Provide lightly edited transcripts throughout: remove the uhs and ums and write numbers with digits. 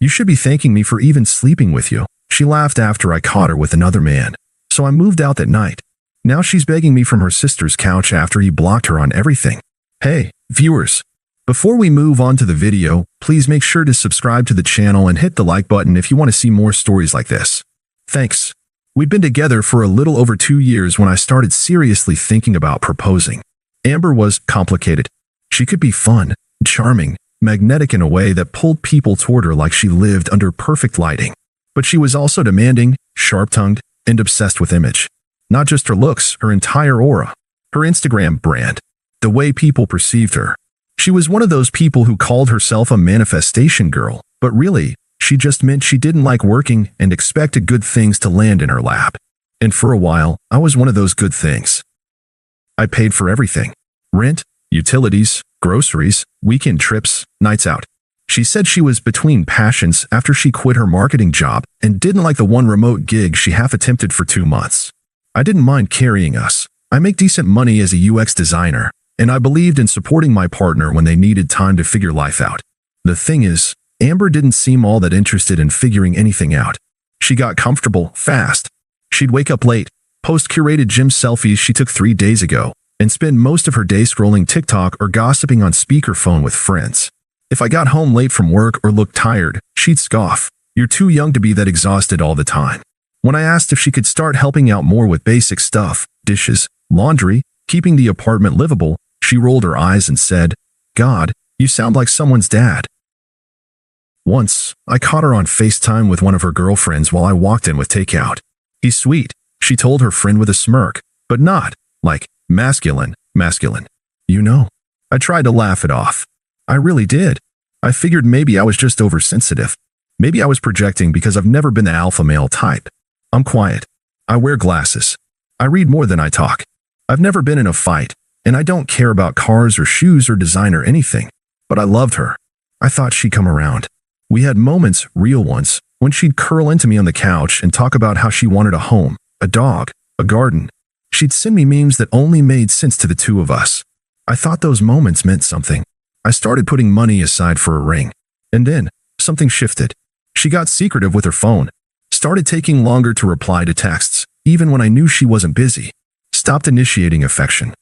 You should be thanking me for even sleeping with you. She laughed after I caught her with another man. So I moved out that night. Now she's begging me from her sister's couch after he blocked her on everything. Hey, viewers. Before we move on to the video, please make sure to subscribe to the channel and hit the like button if you want to see more stories like this. Thanks. We'd been together for a little over 2 years when I started seriously thinking about proposing. Amber was complicated. She could be fun, charming, magnetic in a way that pulled people toward her like she lived under perfect lighting. But she was also demanding, sharp-tongued, and obsessed with image. Not just her looks, her entire aura. Her Instagram brand. The way people perceived her. She was one of those people who called herself a manifestation girl, but really, she just meant she didn't like working and expected good things to land in her lap. And for a while, I was one of those good things. I paid for everything. Rent, utilities, groceries, weekend trips, nights out. She said she was between passions after she quit her marketing job and didn't like the one remote gig she half attempted for 2 months. I didn't mind carrying us. I make decent money as a UX designer, and I believed in supporting my partner when they needed time to figure life out. The thing is, Amber didn't seem all that interested in figuring anything out. She got comfortable fast. She'd wake up late, post curated gym selfies she took 3 days ago, and spend most of her day scrolling TikTok or gossiping on speakerphone with friends. If I got home late from work or looked tired, she'd scoff. You're too young to be that exhausted all the time. When I asked if she could start helping out more with basic stuff, dishes, laundry, keeping the apartment livable, she rolled her eyes and said, "God, you sound like someone's dad." Once, I caught her on FaceTime with one of her girlfriends while I walked in with takeout. "He's sweet," she told her friend with a smirk, but not, like, masculine. You know. I tried to laugh it off. I really did. I figured maybe I was just oversensitive. Maybe I was projecting because I've never been the alpha male type. I'm quiet. I wear glasses. I read more than I talk. I've never been in a fight, and I don't care about cars or shoes or design or anything. But I loved her. I thought she'd come around. We had moments, real ones, when she'd curl into me on the couch and talk about how she wanted a home, a dog, a garden. She'd send me memes that only made sense to the two of us. I thought those moments meant something. I started putting money aside for a ring. And then, something shifted. She got secretive with her phone. Started taking longer to reply to texts, even when I knew she wasn't busy. Stopped initiating affection.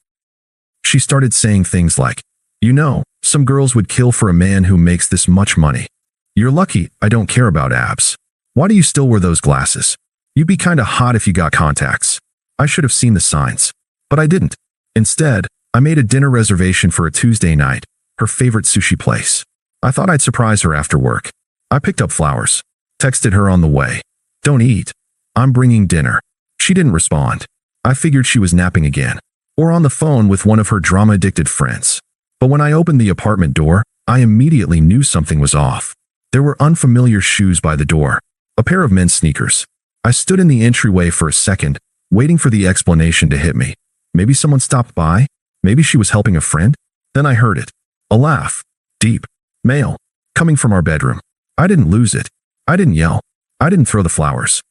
She started saying things like, "You know, some girls would kill for a man who makes this much money. You're lucky I don't care about abs. Why do you still wear those glasses? You'd be kinda hot if you got contacts." I should have seen the signs. But I didn't. Instead, I made a dinner reservation for a Tuesday night, her favorite sushi place. I thought I'd surprise her after work. I picked up flowers. Texted her on the way. "Don't eat. I'm bringing dinner." She didn't respond. I figured she was napping again. Or on the phone with one of her drama-addicted friends. But when I opened the apartment door, I immediately knew something was off. There were unfamiliar shoes by the door. A pair of men's sneakers. I stood in the entryway for a second, waiting for the explanation to hit me. Maybe someone stopped by? Maybe she was helping a friend? Then I heard it. A laugh. Deep. Male. Coming from our bedroom. I didn't lose it. I didn't yell. I didn't throw the flowers.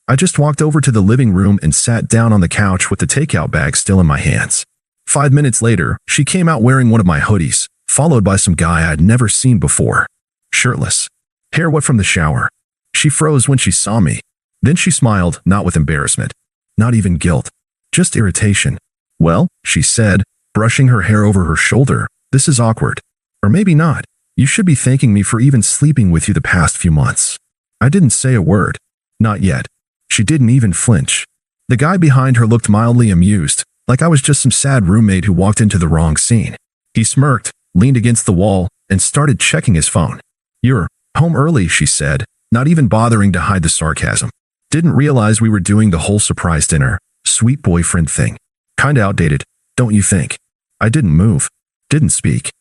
I just walked over to the living room and sat down on the couch with the takeout bag still in my hands. 5 minutes later, she came out wearing one of my hoodies, followed by some guy I'd never seen before. Shirtless. Hair wet from the shower. She froze when she saw me. Then she smiled, not with embarrassment. Not even guilt. Just irritation. "Well," she said, brushing her hair over her shoulder, "this is awkward. Or maybe not. You should be thanking me for even sleeping with you the past few months." I didn't say a word. Not yet. She didn't even flinch. The guy behind her looked mildly amused, like I was just some sad roommate who walked into the wrong scene. He smirked, leaned against the wall, and started checking his phone. "You're home early," she said, not even bothering to hide the sarcasm. "Didn't realize we were doing the whole surprise dinner, sweet boyfriend thing. Kinda outdated, don't you think?" I didn't move. Didn't speak.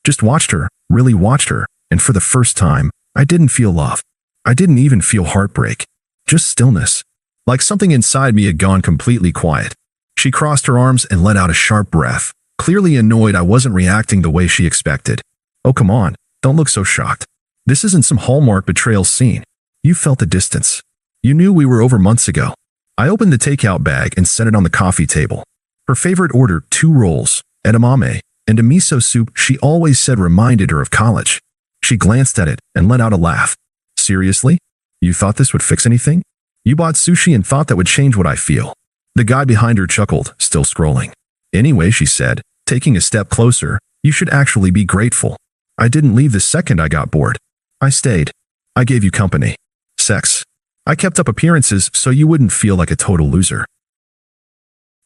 Just watched her, really watched her, and for the first time, I didn't feel love. I didn't even feel heartbreak. Just stillness. Like something inside me had gone completely quiet. She crossed her arms and let out a sharp breath, clearly annoyed I wasn't reacting the way she expected. "Oh, come on, don't look so shocked. This isn't some Hallmark betrayal scene. You felt the distance. You knew we were over months ago." I opened the takeout bag and set it on the coffee table. Her favorite order, 2 rolls, edamame, and a miso soup she always said reminded her of college. She glanced at it and let out a laugh. Seriously? You thought this would fix anything? You bought sushi and thought that would change what I feel. The guy behind her chuckled, still scrolling. Anyway, she said, taking a step closer, you should actually be grateful. I didn't leave the second I got bored. I stayed. I gave you company. Sex. I kept up appearances so you wouldn't feel like a total loser.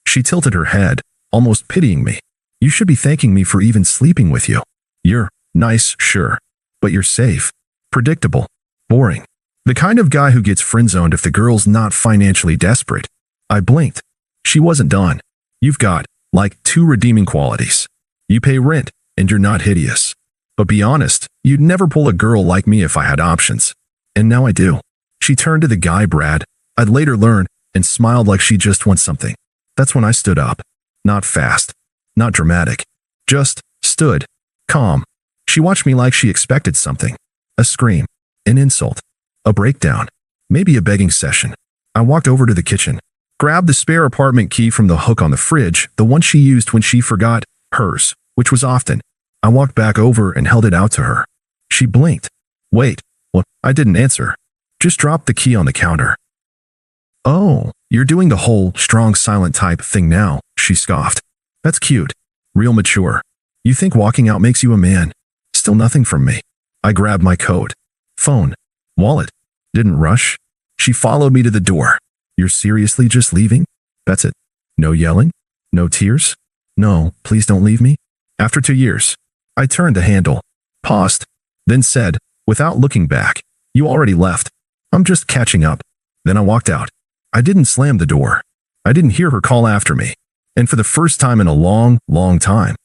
She tilted her head, almost pitying me. You should be thanking me for even sleeping with you. You're nice, sure. But you're safe. Predictable. Boring. The kind of guy who gets friend-zoned if the girl's not financially desperate. I blinked. She wasn't done. You've got, like, 2 redeeming qualities. You pay rent, and you're not hideous. But be honest, you'd never pull a girl like me if I had options. And now I do. She turned to the guy, Brad, I'd later learn, and smiled like she just wants something. That's when I stood up. Not fast. Not dramatic. Just stood. Calm. She watched me like she expected something. A scream. An insult. A breakdown. Maybe a begging session. I walked over to the kitchen. Grabbed the spare apartment key from the hook on the fridge, the one she used when she forgot hers, which was often. I walked back over and held it out to her. She blinked. Wait, well, I didn't answer. Just dropped the key on the counter. Oh, you're doing the whole strong silent type thing now, she scoffed. That's cute. Real mature. You think walking out makes you a man? Still nothing from me. I grabbed my coat. Phone. Wallet. Didn't rush. She followed me to the door. You're seriously just leaving? That's it. No yelling? No tears? No, please don't leave me. After 2 years. I turned the handle. Paused. Then said, without looking back, you already left. I'm just catching up. Then I walked out. I didn't slam the door. I didn't hear her call after me. And for the first time in a long, long time,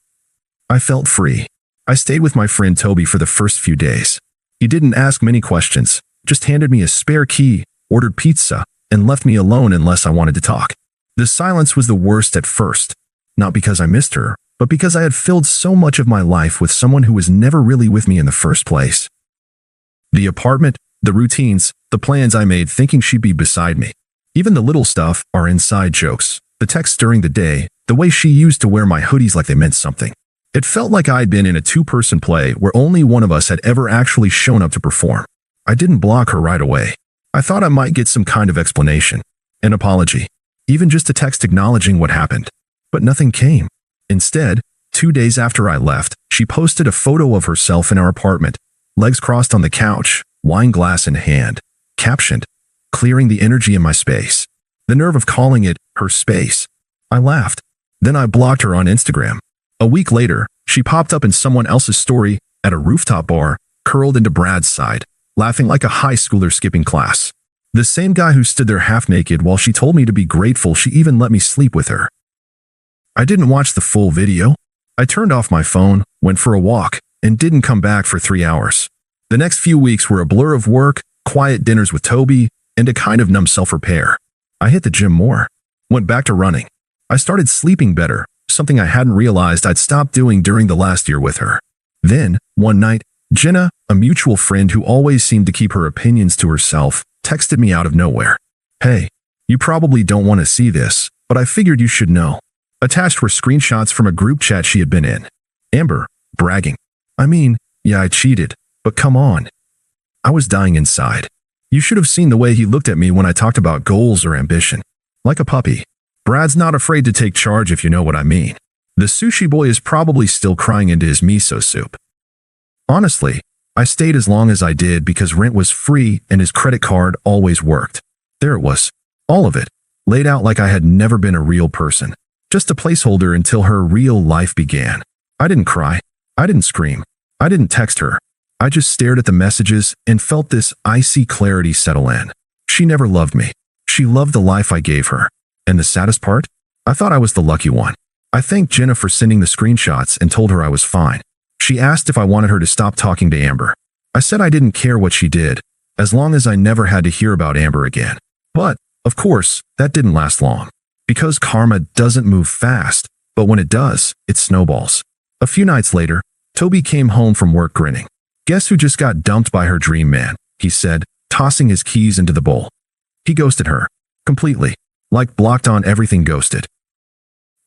I felt free. I stayed with my friend Toby for the first few days. He didn't ask many questions, just handed me a spare key, ordered pizza, and left me alone unless I wanted to talk. The silence was the worst at first, not because I missed her, but because I had filled so much of my life with someone who was never really with me in the first place. The apartment, the routines, the plans I made thinking she'd be beside me. Even the little stuff are inside jokes. The texts during the day, the way she used to wear my hoodies like they meant something. It felt like I'd been in a 2-person play where only one of us had ever actually shown up to perform. I didn't block her right away. I thought I might get some kind of explanation, an apology, even just a text acknowledging what happened. But nothing came. Instead, 2 days after I left, she posted a photo of herself in our apartment, legs crossed on the couch, wine glass in hand, captioned, clearing the energy in my space. The nerve of calling it her space. I laughed. Then I blocked her on Instagram. A week later, she popped up in someone else's story at a rooftop bar, curled into Brad's side, laughing like a high schooler skipping class. The same guy who stood there half naked while she told me to be grateful she even let me sleep with her. I didn't watch the full video. I turned off my phone, went for a walk, and didn't come back for 3 hours. The next few weeks were a blur of work, quiet dinners with Toby, and a kind of numb self-repair. I hit the gym more. Went back to running. I started sleeping better, something I hadn't realized I'd stopped doing during the last year with her. Then, one night, Jenna, a mutual friend who always seemed to keep her opinions to herself, texted me out of nowhere. Hey, you probably don't want to see this, but I figured you should know. Attached were screenshots from a group chat she had been in. Amber, bragging. I mean, yeah, I cheated, but come on. I was dying inside. You should have seen the way he looked at me when I talked about goals or ambition. Like a puppy. Brad's not afraid to take charge if you know what I mean. The sushi boy is probably still crying into his miso soup. Honestly, I stayed as long as I did because rent was free and his credit card always worked. There it was. All of it. Laid out like I had never been a real person. Just a placeholder until her real life began. I didn't cry. I didn't scream. I didn't text her. I just stared at the messages and felt this icy clarity settle in. She never loved me. She loved the life I gave her. And the saddest part? I thought I was the lucky one. I thanked Jenna for sending the screenshots and told her I was fine. She asked if I wanted her to stop talking to Amber. I said I didn't care what she did, as long as I never had to hear about Amber again. But, of course, that didn't last long. Because karma doesn't move fast, but when it does, it snowballs. A few nights later, Toby came home from work grinning. Guess who just got dumped by her dream man, he said, tossing his keys into the bowl. He ghosted her. Completely. Like blocked on everything ghosted.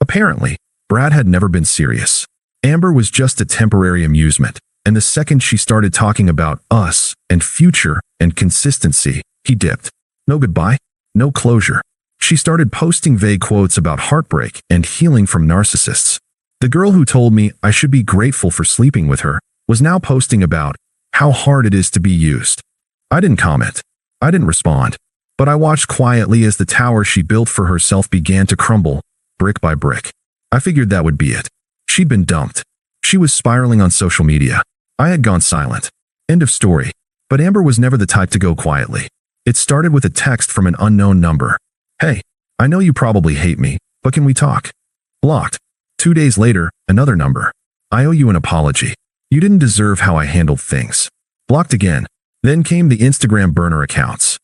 Apparently, Brad had never been serious. Amber was just a temporary amusement, and the second she started talking about us and future and consistency, he dipped. No goodbye, no closure. She started posting vague quotes about heartbreak and healing from narcissists. The girl who told me I should be grateful for sleeping with her was now posting about how hard it is to be used. I didn't comment. I didn't respond. But I watched quietly as the tower she built for herself began to crumble, brick by brick. I figured that would be it. She'd been dumped. She was spiraling on social media. I had gone silent. End of story. But Amber was never the type to go quietly. It started with a text from an unknown number. Hey, I know you probably hate me, but can we talk? Blocked. 2 days later, another number. I owe you an apology. You didn't deserve how I handled things. Blocked again. Then came the Instagram burner accounts.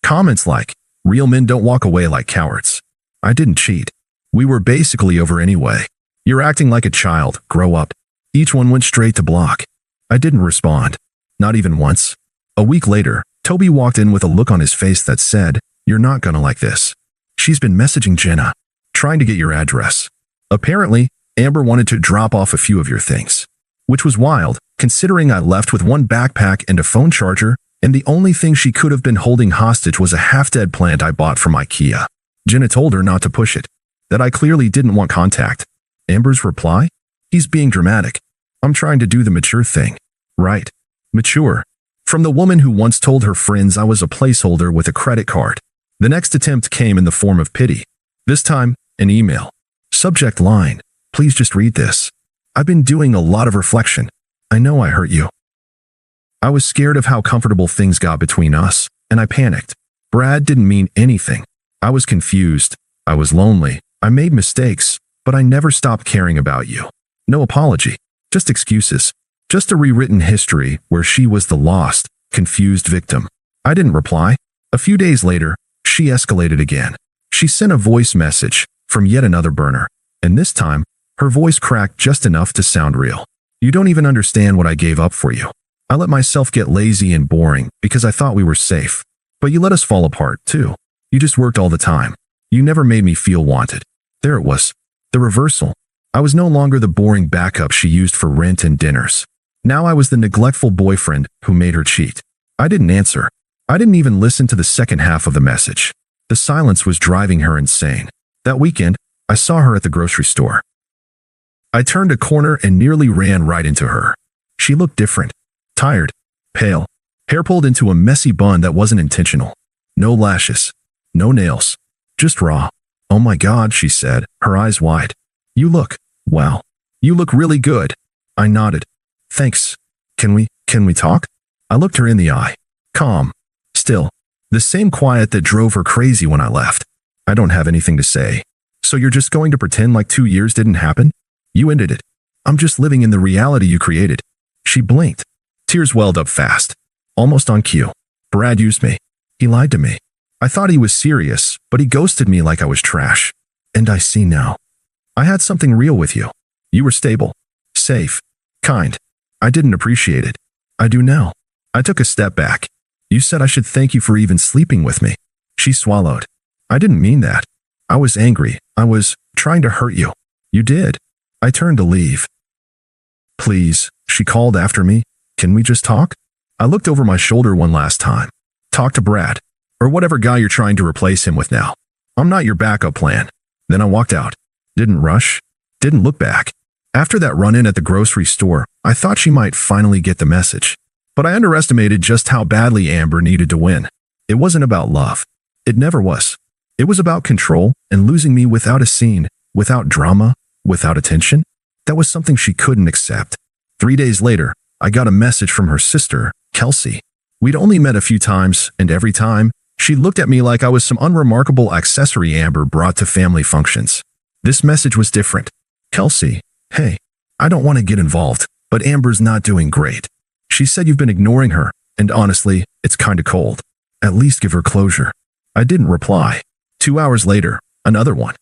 Comments like, real men don't walk away like cowards. I didn't cheat. We were basically over anyway. You're acting like a child, grow up. Each one went straight to block. I didn't respond. Not even once. A week later, Toby walked in with a look on his face that said, you're not gonna like this. She's been messaging Jenna, trying to get your address. Apparently, Amber wanted to drop off a few of your things. Which was wild, considering I left with one backpack and a phone charger, and the only thing she could have been holding hostage was a half-dead plant I bought from IKEA. Jenna told her not to push it, that I clearly didn't want contact. Amber's reply? He's being dramatic. I'm trying to do the mature thing. Right. Mature. From the woman who once told her friends I was a placeholder with a credit card. The next attempt came in the form of pity. This time, an email. Subject line. Please just read this. I've been doing a lot of reflection. I know I hurt you. I was scared of how comfortable things got between us, and I panicked. Brad didn't mean anything. I was confused. I was lonely. I made mistakes, but I never stopped caring about you. No apology. Just excuses. Just a rewritten history where she was the lost, confused victim. I didn't reply. A few days later, she escalated again. She sent a voice message from yet another burner, and this time, her voice cracked just enough to sound real. You don't even understand what I gave up for you. I let myself get lazy and boring because I thought we were safe. But you let us fall apart, too. You just worked all the time. You never made me feel wanted. There it was. The reversal. I was no longer the boring backup she used for rent and dinners. Now I was the neglectful boyfriend who made her cheat. I didn't answer. I didn't even listen to the second half of the message. The silence was driving her insane. That weekend, I saw her at the grocery store. I turned a corner and nearly ran right into her. She looked different. Tired. Pale. Hair pulled into a messy bun that wasn't intentional. No lashes. No nails. Just raw. Oh my God, she said, her eyes wide. You look, wow. You look really good. I nodded. Thanks. Can we talk? I looked her in the eye. Calm. Still. The same quiet that drove her crazy when I left. I don't have anything to say. So you're just going to pretend like 2 years didn't happen? You ended it. I'm just living in the reality you created. She blinked. Tears welled up fast. Almost on cue. Brad used me. He lied to me. I thought he was serious, but he ghosted me like I was trash. And I see now. I had something real with you. You were stable. Safe. Kind. I didn't appreciate it. I do now. I took a step back. You said I should thank you for even sleeping with me. She swallowed. I didn't mean that. I was angry. I was trying to hurt you. You did. I turned to leave. Please, she called after me. Can we just talk? I looked over my shoulder one last time. Talk to Brad. Or whatever guy you're trying to replace him with now. I'm not your backup plan. Then I walked out. Didn't rush. Didn't look back. After that run-in at the grocery store, I thought she might finally get the message. But I underestimated just how badly Amber needed to win. It wasn't about love. It never was. It was about control and losing me without a scene, without drama, without attention. That was something she couldn't accept. 3 days later, I got a message from her sister, Kelsey. We'd only met a few times, and every time, she looked at me like I was some unremarkable accessory Amber brought to family functions. This message was different. Kelsey, hey, I don't want to get involved, but Amber's not doing great. She said you've been ignoring her, and honestly, it's kinda cold. At least give her closure. I didn't reply. 2 hours later, another one.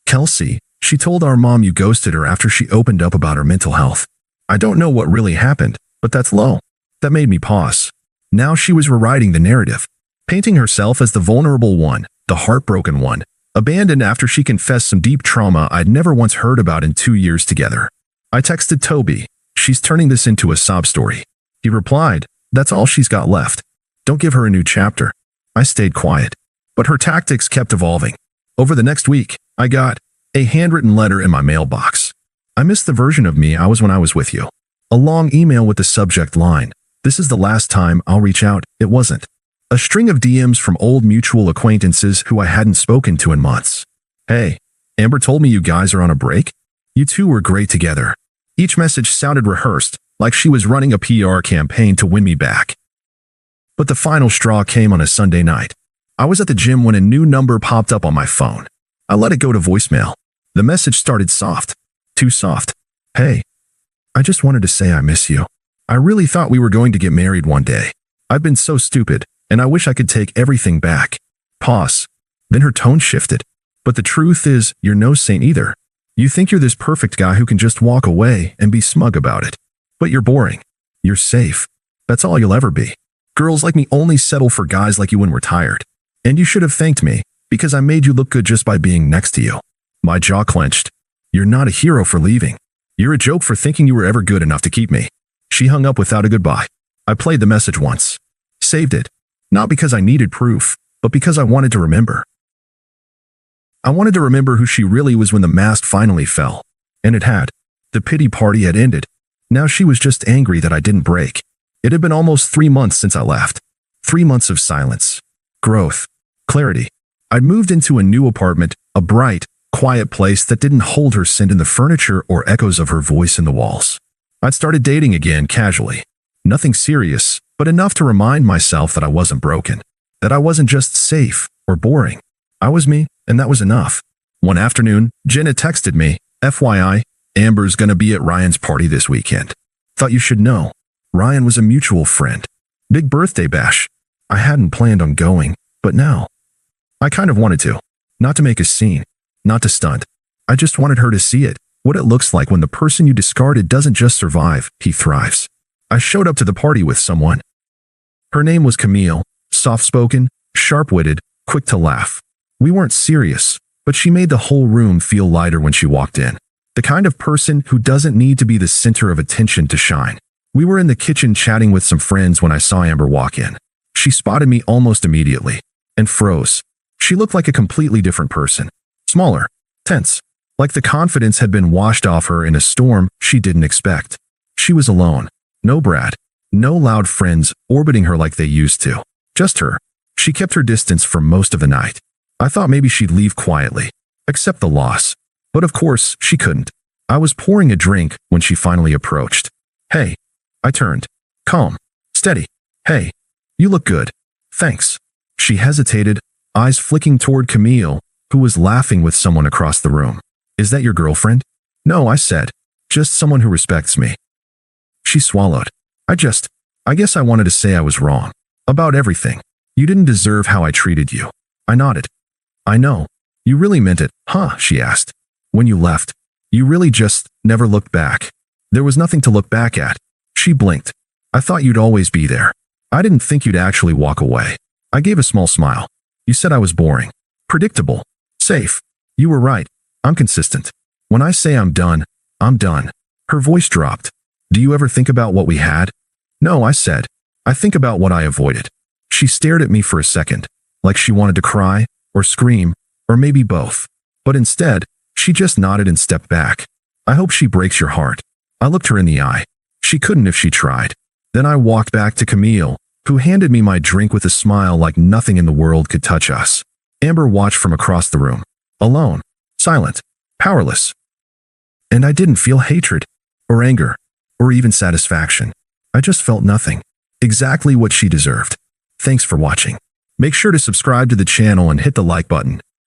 Kelsey, she told our mom you ghosted her after she opened up about her mental health. I don't know what really happened, but that's low. That made me pause. Now she was rewriting the narrative, painting herself as the vulnerable one, the heartbroken one, abandoned after she confessed some deep trauma I'd never once heard about in 2 years together. I texted Toby. She's turning this into a sob story. He replied, that's all she's got left. Don't give her a new chapter. I stayed quiet. But her tactics kept evolving. Over the next week, I got a handwritten letter in my mailbox. I missed the version of me I was when I was with you. A long email with the subject line, this is the last time I'll reach out. It wasn't. A string of DMs from old mutual acquaintances who I hadn't spoken to in months. Hey, Amber told me you guys are on a break. You two were great together. Each message sounded rehearsed, like she was running a PR campaign to win me back. But the final straw came on a Sunday night. I was at the gym when a new number popped up on my phone. I let it go to voicemail. The message started soft. Too soft. Hey, I just wanted to say I miss you. I really thought we were going to get married one day. I've been so stupid, and I wish I could take everything back. Pause. Then her tone shifted. But the truth is, you're no saint either. You think you're this perfect guy who can just walk away and be smug about it. But you're boring. You're safe. That's all you'll ever be. Girls like me only settle for guys like you when we're tired. And you should have thanked me, because I made you look good just by being next to you. My jaw clenched. You're not a hero for leaving. You're a joke for thinking you were ever good enough to keep me. She hung up without a goodbye. I played the message once. Saved it. Not because I needed proof, but because I wanted to remember. I wanted to remember who she really was when the mask finally fell. And it had. The pity party had ended. Now she was just angry that I didn't break. It had been almost 3 months since I left. 3 months of silence. Growth. Clarity. I'd moved into a new apartment, a bright, quiet place that didn't hold her scent in the furniture or echoes of her voice in the walls. I'd started dating again casually. Nothing serious, but enough to remind myself that I wasn't broken. That I wasn't just safe or boring. I was me, and that was enough. One afternoon, Jenna texted me, FYI, Amber's gonna be at Ryan's party this weekend. Thought you should know. Ryan was a mutual friend. Big birthday bash. I hadn't planned on going, but now. I kind of wanted to. Not to make a scene. Not to stunt. I just wanted her to see it. What it looks like when the person you discarded doesn't just survive, he thrives. I showed up to the party with someone. Her name was Camille, soft-spoken, sharp-witted, quick to laugh. We weren't serious, but she made the whole room feel lighter when she walked in. The kind of person who doesn't need to be the center of attention to shine. We were in the kitchen chatting with some friends when I saw Amber walk in. She spotted me almost immediately and froze. She looked like a completely different person. Smaller, tense, like the confidence had been washed off her in a storm she didn't expect. She was alone. No Brad. No loud friends orbiting her like they used to. Just her. She kept her distance for most of the night. I thought maybe she'd leave quietly, accept the loss. But of course, she couldn't. I was pouring a drink when she finally approached. Hey. I turned. Calm. Steady. Hey. You look good. Thanks. She hesitated, eyes flicking toward Camille, who was laughing with someone across the room. Is that your girlfriend? No, I said. Just someone who respects me. She swallowed. I guess I wanted to say I was wrong. About everything. You didn't deserve how I treated you. I nodded. I know. You really meant it, huh? She asked. When you left, you really just never looked back. There was nothing to look back at. She blinked. I thought you'd always be there. I didn't think you'd actually walk away. I gave a small smile. You said I was boring. Predictable. Safe. You were right. I'm consistent. When I say I'm done, I'm done. Her voice dropped. Do you ever think about what we had? No, I said. I think about what I avoided. She stared at me for a second, like she wanted to cry, or scream, or maybe both. But instead, she just nodded and stepped back. I hope she breaks your heart. I looked her in the eye. She couldn't if she tried. Then I walked back to Camille, who handed me my drink with a smile like nothing in the world could touch us. Amber watched from across the room. Alone. Silent. Powerless. And I didn't feel hatred, or anger, or even satisfaction. I just felt nothing. Exactly what she deserved. Thanks for watching. Make sure to subscribe to the channel and hit the like button.